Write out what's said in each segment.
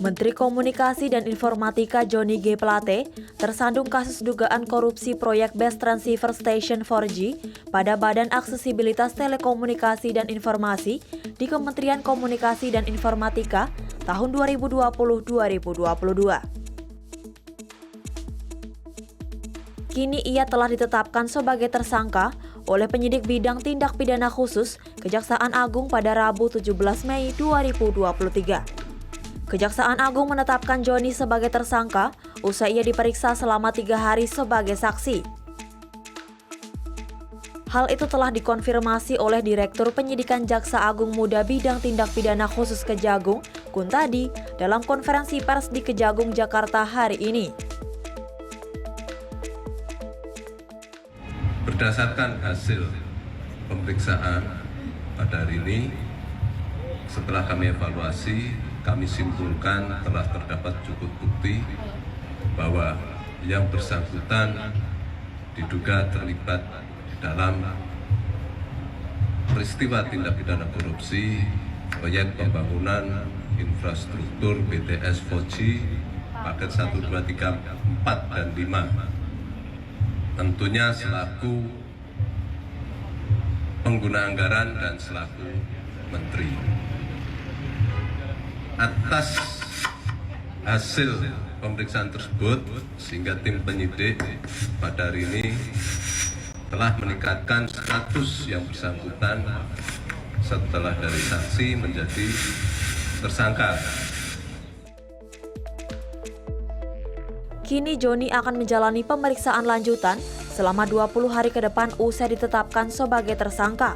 Menteri Komunikasi dan Informatika Johnny G. Plate tersandung kasus dugaan korupsi proyek Best Transceiver Station 4G pada Badan Aksesibilitas Telekomunikasi dan Informasi di Kementerian Komunikasi dan Informatika tahun 2020-2022. Kini ia telah ditetapkan sebagai tersangka oleh penyidik bidang tindak pidana khusus Kejaksaan Agung pada Rabu 17 Mei 2023. Kejaksaan Agung menetapkan Johnny sebagai tersangka usai ia diperiksa selama 3 hari sebagai saksi. Hal itu telah dikonfirmasi oleh Direktur Penyidikan Jaksa Agung Muda Bidang Tindak Pidana Khusus Kejagung, Kuntadi, dalam konferensi pers di Kejagung, Jakarta hari ini. Berdasarkan hasil pemeriksaan pada hari ini, setelah kami evaluasi, kami simpulkan telah terdapat cukup bukti bahwa yang bersangkutan diduga terlibat dalam peristiwa tindak pidana korupsi proyek pembangunan infrastruktur BTS 4G paket 1, 2, 3, 4, dan 5. Tentunya selaku pengguna anggaran dan selaku menteri. Atas hasil pemeriksaan tersebut, sehingga tim penyidik pada hari ini telah meningkatkan status yang bersangkutan setelah dari saksi menjadi tersangka. Kini Johnny akan menjalani pemeriksaan lanjutan selama 20 hari ke depan usai ditetapkan sebagai tersangka.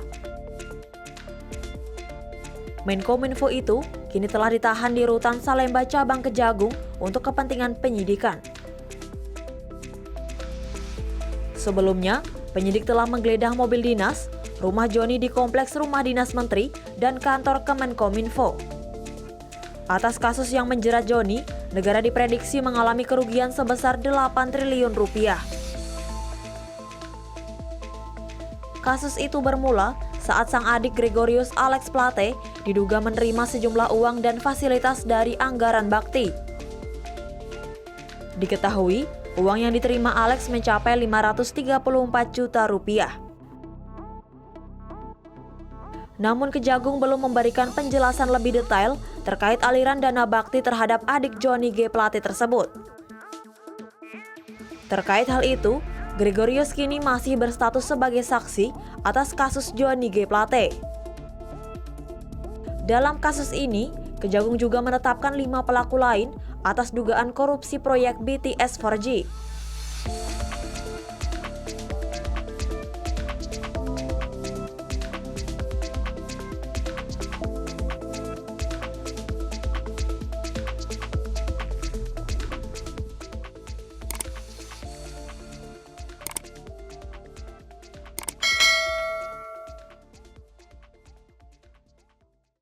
Menkominfo itu kini telah ditahan di Rutan Salemba Cabang Kejagung untuk kepentingan penyidikan. Sebelumnya, penyidik telah menggeledah mobil dinas, rumah Johnny di Kompleks Rumah Dinas Menteri, dan kantor Kemenkominfo. Atas kasus yang menjerat Johnny, negara diprediksi mengalami kerugian sebesar 8 triliun rupiah. Kasus itu bermula saat sang adik Gregorius Alex Plate diduga menerima sejumlah uang dan fasilitas dari anggaran bakti. Diketahui, uang yang diterima Alex mencapai 534 juta rupiah. Namun Kejagung belum memberikan penjelasan lebih detail terkait aliran dana bakti terhadap adik Johnny G. Plate tersebut. Terkait hal itu, Gregorius kini masih berstatus sebagai saksi atas kasus Johnny G. Plate. Dalam kasus ini, Kejagung juga menetapkan 5 pelaku lain atas dugaan korupsi proyek BTS 4G.